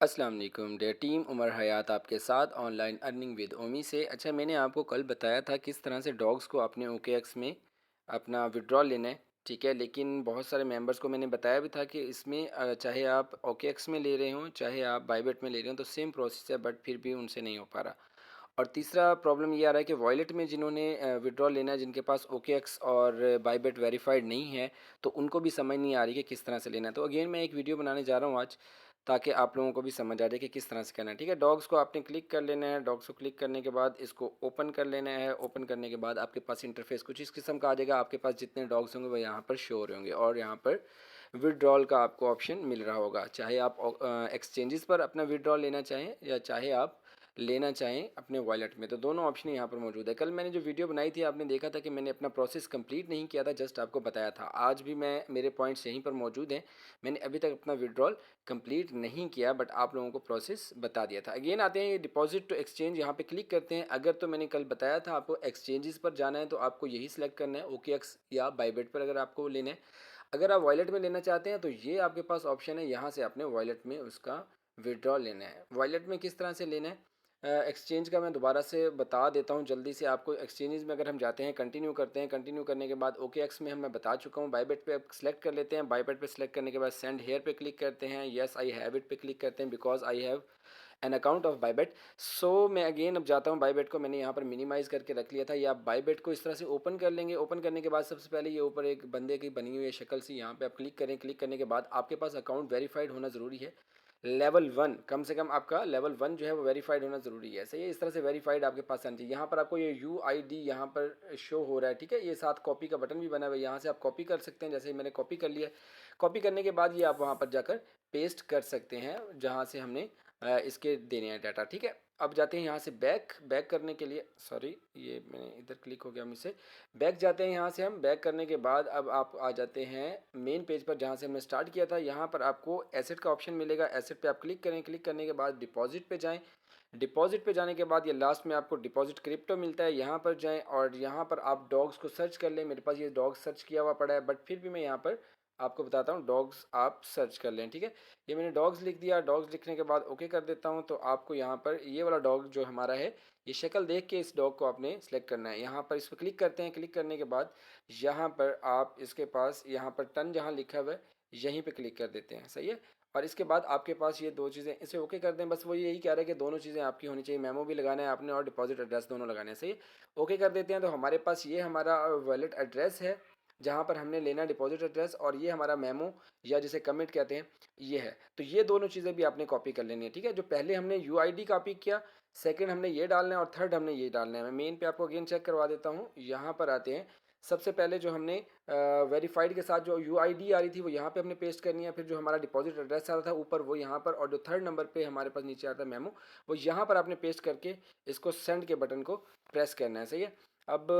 अस्सलाम वालेकुम dear team, Umar हयात आपके साथ ऑनलाइन अर्निंग विद ओमी से। अच्छा, मैंने आपको कल बताया था किस तरह से डॉग्स को अपने ओकेएक्स में अपना विड्रॉल लेना है, ठीक है। लेकिन बहुत सारे मेंबर्स को मैंने बताया भी था कि इसमें चाहे आप ओकेएक्स में ले रहे हों चाहे आप बाईबेट में ले रहे हो तो सेम प्रोसेस है, बट फिर भी उनसे नहीं हो पा रहा। और तीसरा प्रॉब्लम ये आ रहा है कि वॉलेट में जिन्होंने विड्रॉल लेना है, जिनके पास ओकेएक्स और बाईबेट वेरीफाइड नहीं है, तो उनको भी समझ नहीं आ रही कि किस तरह से लेना है। तो अगेन मैं एक वीडियो बनाने जा रहा हूँ आज, ताकि आप लोगों को भी समझ आ जाए कि किस तरह से करना है, ठीक है। डॉग्स को आपने क्लिक कर लेना है। डॉग्स को क्लिक करने के बाद इसको ओपन कर लेना है। ओपन करने के बाद आपके पास इंटरफेस कुछ इस किस्म का आ जाएगा। आपके पास जितने डॉग्स होंगे वो यहाँ पर शो हो रहे होंगे और यहाँ पर विड्रॉल का आपको ऑप्शन मिल रहा होगा। चाहे आप एक्सचेंजेस पर अपना विड्रॉल लेना चाहें या चाहे आप लेना चाहें अपने वॉलेट में, तो दोनों ऑप्शन यहाँ पर मौजूद है। कल मैंने जो वीडियो बनाई थी आपने देखा था कि मैंने अपना प्रोसेस कंप्लीट नहीं किया था, जस्ट आपको बताया था। आज भी मैं मेरे पॉइंट्स यहीं पर मौजूद हैं। मैंने अभी तक अपना विड्रॉल कंप्लीट नहीं किया, बट आप लोगों को प्रोसेस बता दिया था। अगेन आते हैं ये डिपॉजिट टू एक्सचेंज, यहाँ पे क्लिक करते हैं। अगर तो मैंने कल बताया था आपको एक्सचेंजेस पर जाना है तो आपको यही सिलेक्ट करना है, ओकेएक्स या बाईबेट पर अगर आपको लेना है। अगर आप वॉलेट में लेना चाहते हैं तो ये आपके पास ऑप्शन है, यहाँ से आपने वॉलेट में उसका विड्रॉल लेना है। वॉलेट में किस तरह से लेना है एक्सचेंज का मैं दोबारा से बता देता हूँ जल्दी से आपको। एक्सचेंजेस में अगर हम जाते हैं, कंटिन्यू करते हैं, कंटिन्यू करने के बाद ओकेएक्स में हम मैं बता चुका हूँ। बाईबेट पे आप सेलेक्ट कर लेते हैं। बाईबेट पे सेलेक्ट करने के बाद सेंड हेयर पे क्लिक करते हैं। येस आई हैव इट पे क्लिक करते हैं because I have an account of Bybit. So मैं अगेन अब जाता हूँ बाईबेट को मैंने यहाँ पर मिनिमाइज़ करके रख लिया था। ये आप बाईबेट को इस तरह से ओपन कर लेंगे। ओपन करने के बाद सबसे पहले ये ऊपर एक बंदे की बनी हुई है शक्ल सी, यहाँ पे आप क्लिक करें। क्लिक करने के बाद आपके पास अकाउंट वेरीफाइड होना ज़रूरी है। लेवल 1 कम से कम आपका लेवल 1 जो है वो वेरीफाइड होना ज़रूरी है। सही है, इस तरह से वेरीफाइड आपके पास आनी चाहिए। यहाँ पर आपको ये UID यहाँ पर शो हो रहा है, ठीक है। ये साथ कॉपी का बटन भी बना हुआ है, यहाँ से आप कॉपी कर सकते हैं। जैसे मैंने कॉपी कर लिया। कॉपी करने के बाद ये आप वहाँ पर जाकर पेस्ट कर सकते हैं जहाँ से हमने इसके देने हैं डाटा, ठीक है। अब जाते हैं यहाँ से बैक। बैक करने के लिए सॉरी, ये मैंने इधर क्लिक हो गया मुझसे। बैक जाते हैं यहाँ से हम। बैक करने के बाद अब आप आ जाते हैं मेन पेज पर जहाँ से हमने स्टार्ट किया था। यहाँ पर आपको एसेट का ऑप्शन मिलेगा। एसेट पे आप क्लिक करें। क्लिक करने के बाद डिपॉजिट पे जाएं। डिपॉजिट पे जाने के बाद ये लास्ट में आपको डिपॉजिट क्रिप्टो मिलता है, यहाँ पर जाएं और यहाँ पर आप डॉग्स को सर्च कर लें। मेरे पास ये डॉग सर्च किया हुआ पड़ा है, बट फिर भी मैं यहाँ पर आपको बताता हूँ डॉग्स आप सर्च कर लें, ठीक है। ये मैंने डॉग्स लिख दिया। डॉग्स लिखने के बाद ओके कर देता हूँ। तो आपको यहाँ पर ये वाला डॉग जो हमारा है, ये शक्ल देख के इस डॉग को आपने सेलेक्ट करना है। यहाँ पर इस पर क्लिक करते हैं। क्लिक करने के बाद यहाँ पर आप इसके पास यहाँ पर टन जहाँ लिखा हुआ है यहीं पे क्लिक कर देते हैं, सही है। और इसके बाद आपके पास ये दो चीज़ें, इसे ओके कर दें। बस वो यही कह रहा है कि दोनों चीज़ें आपकी होनी चाहिए, मेमो भी लगाना है आपने और डिपॉजिट एड्रेस दोनों लगाने हैं, सही है। ओके कर देते हैं। तो हमारे पास ये हमारा वॉलेट एड्रेस है जहाँ पर हमने लेना डिपॉजिट एड्रेस, और ये हमारा मेमो या जिसे कमिट कहते हैं ये है। तो ये दोनों चीज़ें भी आपने कॉपी कर लेनी है, ठीक है। जो पहले हमने UID कॉपी किया, सेकंड हमने ये डालना है और थर्ड हमने ये डालना है। मैं मेन पे आपको अगेन चेक करवा देता हूँ। यहाँ पर आते हैं। सबसे पहले जो हमने वेरीफाइड के साथ जो UID आ रही थी वो यहाँ पे हमने पेस्ट करनी है। फिर जो हमारा डिपॉजिट एड्रेस आ रहा था ऊपर वो यहाँ पर, और जो थर्ड नंबर पे हमारे पास नीचे आता है मेमो, वो यहाँ पर आपने पेस्ट करके इसको सेंड के बटन को प्रेस करना है, सही है। अब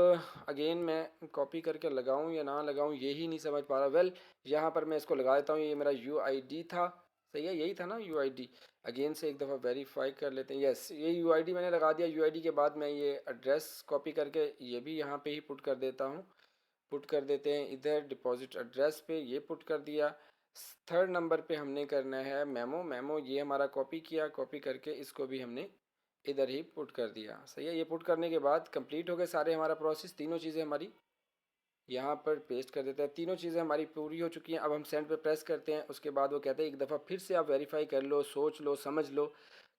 अगेन मैं कॉपी करके लगाऊं या ना लगाऊं यही नहीं समझ पा रहा। वेल, यहाँ पर मैं इसको लगा देता हूँ। ये मेरा UID था, सही है, यही था ना UID। अगेन से एक दफ़ा वेरीफाई कर लेते हैं। यस, ये UID मैंने लगा दिया। UID के बाद मैं ये एड्रेस कॉपी करके ये भी यहाँ पे ही पुट कर देता हूँ। पुट कर देते हैं इधर डिपॉजिट एड्रेस पे, ये पुट कर दिया। थर्ड नंबर पे हमने करना है मेमो। मेमो ये हमारा कॉपी किया, कॉपी करके इसको भी हमने इधर ही पुट कर दिया, सही है। ये पुट करने के बाद कंप्लीट हो गए सारे हमारा प्रोसेस। तीनों चीज़ें हमारी यहाँ पर पेस्ट कर देते हैं। तीनों चीज़ें हमारी पूरी हो चुकी हैं। अब हम सेंड पे प्रेस करते हैं। उसके बाद वो कहते हैं एक दफ़ा फिर से आप वेरीफाई कर लो, सोच लो, समझ लो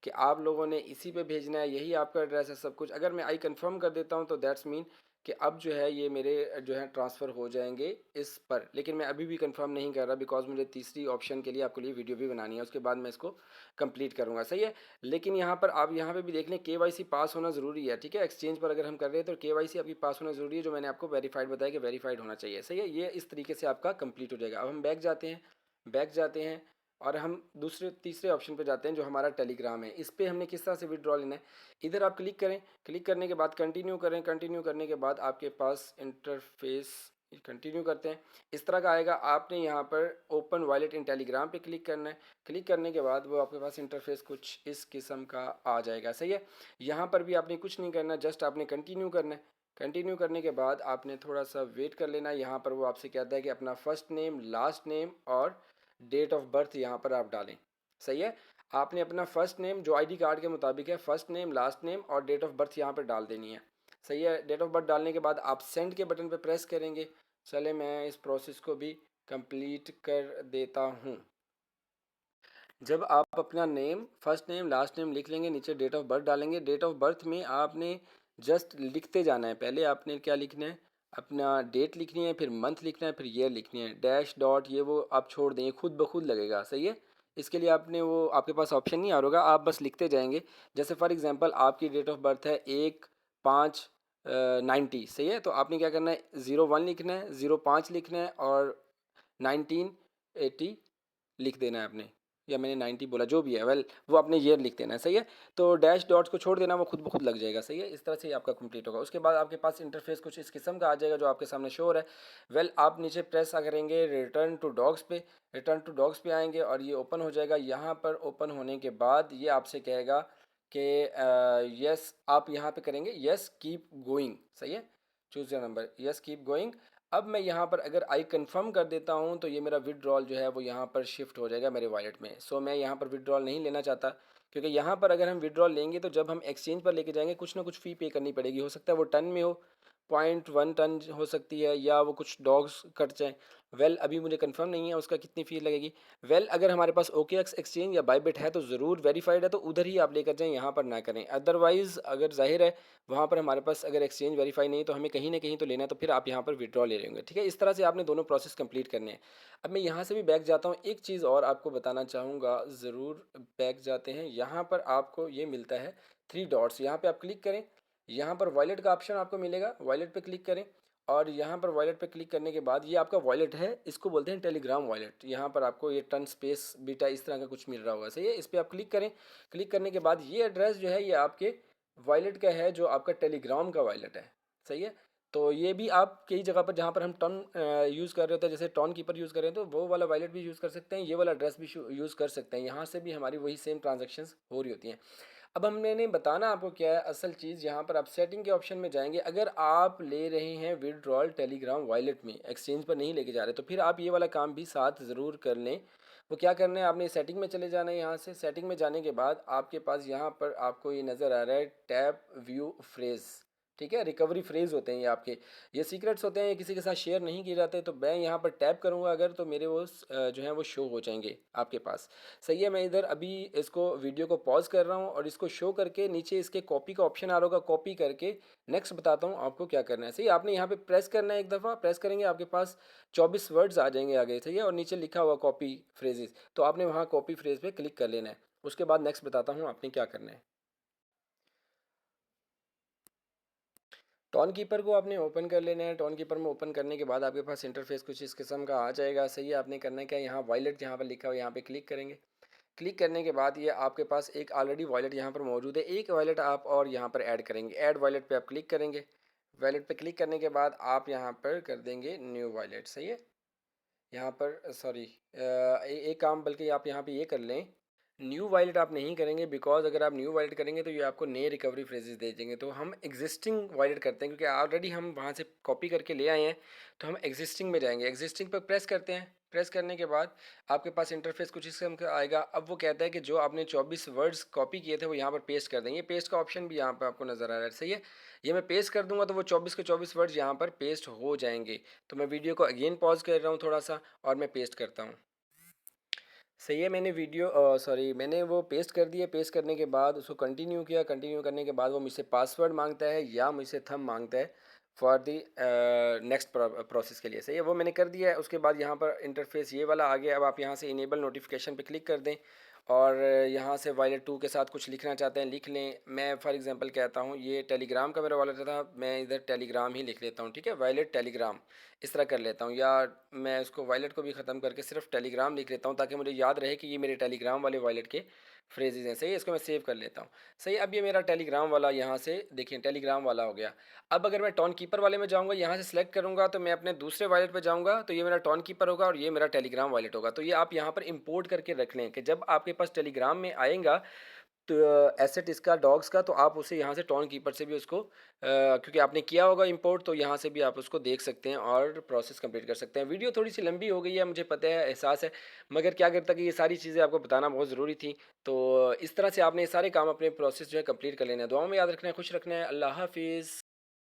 कि आप लोगों ने इसी पे भेजना है, यही आपका एड्रेस है, सब कुछ। अगर मैं आई कंफर्म कर देता हूँ तो दैट्स मीन कि अब जो है ये मेरे जो है ट्रांसफ़र हो जाएंगे इस पर। लेकिन मैं अभी भी कंफर्म नहीं कर रहा बिकॉज मुझे तीसरी ऑप्शन के लिए आपके लिए वीडियो भी बनानी है, उसके बाद मैं इसको कंप्लीट करूँगा, सही है। लेकिन यहाँ पर आप यहाँ पे भी देख लें KYC पास होना ज़रूरी है, ठीक है। एक्सचेंज पर अगर हम कर रहे हैं तो KYC आपकी पास होना ज़रूरी है, जो मैंने आपको वेरीफाइड बताया कि वेरीफाइड होना चाहिए, सही है। ये इस तरीके से आपका कंप्लीट हो जाएगा। अब हम बैक जाते हैं। बैक जाते हैं और हम दूसरे तीसरे ऑप्शन पे जाते हैं जो हमारा टेलीग्राम है। इस पर हमने किस तरह से विड्रॉ लेना है, इधर आप क्लिक करें। क्लिक करने के बाद कंटिन्यू करें। कंटिन्यू करने के बाद आपके पास इंटरफेस, कंटिन्यू करते हैं, इस तरह का आएगा। आपने यहाँ पर ओपन वॉलेट इन टेलीग्राम पे क्लिक करना है। क्लिक करने के बाद वो आपके पास इंटरफेस कुछ इस किस्म का आ जाएगा, सही है। यहाँ पर भी आपने कुछ नहीं करना, जस्ट आपने कंटिन्यू करना है। कंटिन्यू करने के बाद आपने थोड़ा सा वेट कर लेना है। यहाँ पर वो आपसे कहता है कि अपना फर्स्ट नेम, लास्ट नेम और डेट ऑफ बर्थ यहाँ पर आप डालें, सही है। आपने अपना फर्स्ट नेम जो आईडी कार्ड के मुताबिक है, फर्स्ट नेम, लास्ट नेम और डेट ऑफ बर्थ यहाँ पर डाल देनी है। सही है। डेट ऑफ बर्थ डालने के बाद आप सेंड के बटन पर प्रेस करेंगे। चले मैं इस प्रोसेस को भी कंप्लीट कर देता हूँ। जब आप अपना name, first name, last name लिख लेंगे, नीचे डेट ऑफ बर्थ डालेंगे। डेट ऑफ बर्थ में आपने जस्ट लिखते जाना है। पहले आपने क्या लिखना है, अपना डेट लिखनी है, फिर मंथ लिखना है, फिर ईयर लिखनी है। डैश डॉट ये वो आप छोड़ देंगे, खुद ब खुद लगेगा। सही है। इसके लिए आपने वो आपके पास ऑप्शन नहीं आ रहा होगा, आप बस लिखते जाएंगे। जैसे फॉर एग्जांपल आपकी डेट ऑफ बर्थ है 1/5/90। सही है। तो आपने क्या करना है, 01 लिखना है, 05 लिखना है और 1980 लिख देना है आपने, या मैंने 90 बोला, जो भी है, वेल वो आपने ईयर लिख देना है। सही है। तो डैश डॉट्स को छोड़ देना, वो खुद ब खुद लग जाएगा। सही है। इस तरह से ही आपका कंप्लीट होगा। उसके बाद आपके पास इंटरफेस कुछ इस किस्म का आ जाएगा जो आपके सामने शो हो रहा है। वेल आप नीचे प्रेस करेंगे रिटर्न टू डॉग्स पे, रिटर्न टू डॉग्स पे आएंगे और ये ओपन हो जाएगा। यहाँ पर ओपन होने के बाद ये आपसे कहेगा कि यस, आप यहाँ पे करेंगे यस कीप गोइंग। सही है। Choose your number, yes keep going. अब मैं यहाँ पर अगर आई कंफर्म कर देता हूँ तो ये मेरा विड्रॉल जो है वो यहाँ पर शिफ्ट हो जाएगा मेरे वॉलेट में। सो मैं यहाँ पर विड्रॉल नहीं लेना चाहता, क्योंकि यहाँ पर अगर हम विड्रॉल लेंगे तो जब हम एक्सचेंज पर लेके जाएंगे कुछ ना कुछ फ़ी पे करनी पड़ेगी। हो सकता है वो टन में हो, 0.1 टन हो सकती है, या वो कुछ डॉग्स कट जाएँ। वेल अभी मुझे कंफर्म नहीं है उसका कितनी फ़ी लगेगी। वेल अगर हमारे पास OKX एक्सचेंज या बायबिट है तो ज़रूर, वेरीफाइड है तो उधर ही आप लेकर जाएँ, यहाँ पर ना करें। अदरवाइज़ अगर जाहिर है वहाँ पर हमारे पास अगर एक्सचेंज वेरीफाई नहीं है तो हमें कहीं ना कहीं तो लेना है, तो फिर आप यहाँ पर विड्रॉ ले रहे होंगे। ठीक है। इस तरह से आपने दोनों प्रोसेस कंप्लीट करने हैं। अब मैं यहाँ से भी बैक जाता हूँ, एक चीज़ और आपको बताना चाहूँगा, ज़रूर बैक जाते हैं। यहाँ पर आपको ये मिलता है 3 डॉट्स, यहाँ पे आप क्लिक करें। यहाँ पर वॉलेट का ऑप्शन आपको मिलेगा, वॉलेट पे क्लिक करें। और यहाँ पर वॉलेट पे क्लिक करने के बाद ये आपका वॉलेट है, इसको बोलते हैं टेलीग्राम वॉलेट। यहाँ पर आपको ये टन स्पेस बीटा इस तरह का कुछ मिल रहा होगा। सही है। इस पर आप क्लिक करें। क्लिक करने के बाद ये एड्रेस जो है ये आपके वॉलेट का है, जो आपका टेलीग्राम का वॉलेट है। सही है। तो ये भी आप कई जगह पर जहाँ पर हम टर्न यूज़ कर रहे होते हैं, जैसे टॉन कीपर यूज़ कर रहे हैं, तो वो वाला वॉलेट भी यूज़ कर सकते हैं, ये वाला एड्रेस भी यूज़ कर सकते हैं। यहाँ से भी हमारी वही सेम ट्रांजेक्शन्स हो रही होती हैं। अब हमने बताना आपको क्या है असल चीज़। यहाँ पर आप सेटिंग के ऑप्शन में जाएंगे। अगर आप ले रहे हैं विड्रॉल टेलीग्राम वॉलेट में, एक्सचेंज पर नहीं लेके जा रहे, तो फिर आप ये वाला काम भी साथ ज़रूर कर लें। वो क्या करना है, आपने सेटिंग में चले जाना है। यहाँ से सेटिंग में जाने के बाद आपके पास यहाँ पर आपको ये नज़र आ रहा है टैप व्यू फ्रेज़। ठीक है। रिकवरी फ्रेज़ होते हैं ये आपके, ये सीक्रेट्स होते हैं, ये किसी के साथ शेयर नहीं किए जाते। तो मैं यहाँ पर टैप करूँगा अगर, तो मेरे वो जो है वो शो हो जाएंगे आपके पास। सही है। मैं इधर अभी इसको वीडियो को पॉज कर रहा हूँ और इसको शो करके नीचे इसके कॉपी का ऑप्शन आ रहा होगा, कॉपी करके नेक्स्ट बताता हूँ आपको क्या करना है। सही, आपने यहाँ पे प्रेस करना है, एक दफ़ा प्रेस करेंगे आपके पास 24 वर्ड्स आ जाएंगे आगे। सही है। और नीचे लिखा हुआ कॉपी फ्रेजेस, तो आपने वहाँ कॉपी फ्रेज पे क्लिक कर लेना है। उसके बाद नेक्स्ट बताता हूँ आपने क्या करना है। टॉन कीपर को आपने ओपन कर लेना है। टॉन कीपर में ओपन करने के बाद आपके पास इंटरफेस कुछ इस किस्म का आ जाएगा। सही है। आपने करना है क्या, यहाँ वॉलेट जहाँ पर लिखा हुआ है यहाँ पे क्लिक करेंगे। क्लिक करने के बाद ये आपके पास एक ऑलरेडी वॉलेट यहाँ पर मौजूद है, एक वॉलेट आप और यहाँ पर ऐड करेंगे। ऐड वॉलेट पे आप क्लिक करेंगे। वॉलेट पे क्लिक करने के बाद आप यहाँ पर कर देंगे न्यू वॉलेट। सही है। यहाँ पर सॉरी, एक काम बल्कि आप यहाँ पे ये कर लें, न्यू वॉलेट आप नहीं करेंगे, बिकॉज अगर आप न्यू वॉलेट करेंगे तो ये आपको नए रिकवरी फ्रेजेस दे देंगे। तो हम एग्जिस्टिंग वॉलेट करते हैं, क्योंकि ऑलरेडी हम वहाँ से कॉपी करके ले आए हैं। तो हम एग्जिस्टिंग में जाएंगे, एग्जिस्टिंग पर प्रेस करते हैं। प्रेस करने के बाद आपके पास इंटरफेस कुछ इस किस्म का आएगा। अब वो कहता है कि जो आपने 24 वर्ड्स कॉपी किए थे वो यहाँ पर पेस्ट कर देंगे। पेस्ट का ऑप्शन भी यहाँ पर आपको नज़र आ रहा है। सही है। ये मैं पेस्ट कर दूंगा तो वो 24 के 24 वर्ड्स यहाँ पर पेस्ट हो जाएंगे। तो मैं वीडियो को अगेन पॉज कर रहा हूँ थोड़ा सा और मैं पेस्ट करता हूँ। सही है। मैंने वीडियो सॉरी मैंने वो पेस्ट कर दिया। पेस्ट करने के बाद उसको कंटिन्यू किया। कंटिन्यू करने के बाद वो मुझसे पासवर्ड मांगता है या मुझसे थंब मांगता है फॉर दी नेक्स्ट प्रोसेस के लिए। सही है। वो मैंने कर दिया है। उसके बाद यहाँ पर इंटरफेस ये वाला आ गया। अब आप यहाँ से इनेबल नोटिफिकेशन पे क्लिक कर दें और यहाँ से वॉलेट 2 के साथ कुछ लिखना चाहते हैं लिख लें। मैं फॉर एग्जांपल कहता हूँ, ये टेलीग्राम का मेरा वॉलेट था, मैं इधर टेलीग्राम ही लिख लेता हूँ। ठीक है। वॉलेट टेलीग्राम इस तरह कर लेता हूँ, या मैं उसको वॉलेट को भी ख़त्म करके सिर्फ टेलीग्राम लिख लेता हूँ ताकि मुझे याद रहे कि ये मेरे टेलीग्राम वाले वॉलेट के फ्रेजेस हैं। सही है। इसको मैं सेव कर लेता हूँ। सही। अब ये मेरा टेलीग्राम वाला यहाँ से देखिए टेलीग्राम वाला हो गया। अब अगर मैं टॉन कीपर वाले में जाऊँगा, यहाँ से सेलेक्ट करूँगा तो मैं अपने दूसरे वॉलेट पे जाऊँगा, तो ये मेरा टॉन कीपर होगा और ये मेरा टेलीग्राम वॉलेट होगा। तो ये आप यहाँ पर इंपोर्ट करके रख लें कि जब आपके पास टेलीग्राम में आएगा तो एसेट इसका डॉग्स का, तो आप उसे यहाँ से टोन कीपर से भी उसको क्योंकि आपने किया होगा इंपोर्ट, तो यहाँ से भी आप उसको देख सकते हैं और प्रोसेस कंप्लीट कर सकते हैं। वीडियो थोड़ी सी लंबी हो गई है, मुझे पता है, एहसास है, मगर क्या करता कि ये सारी चीज़ें आपको बताना बहुत ज़रूरी थी। तो इस तरह से आपने ये सारे काम अपने प्रोसेस जो है कंप्लीट कर लेना है। दुआओं में याद रखना है, खुश रखना है। अल्लाह हाफिज़।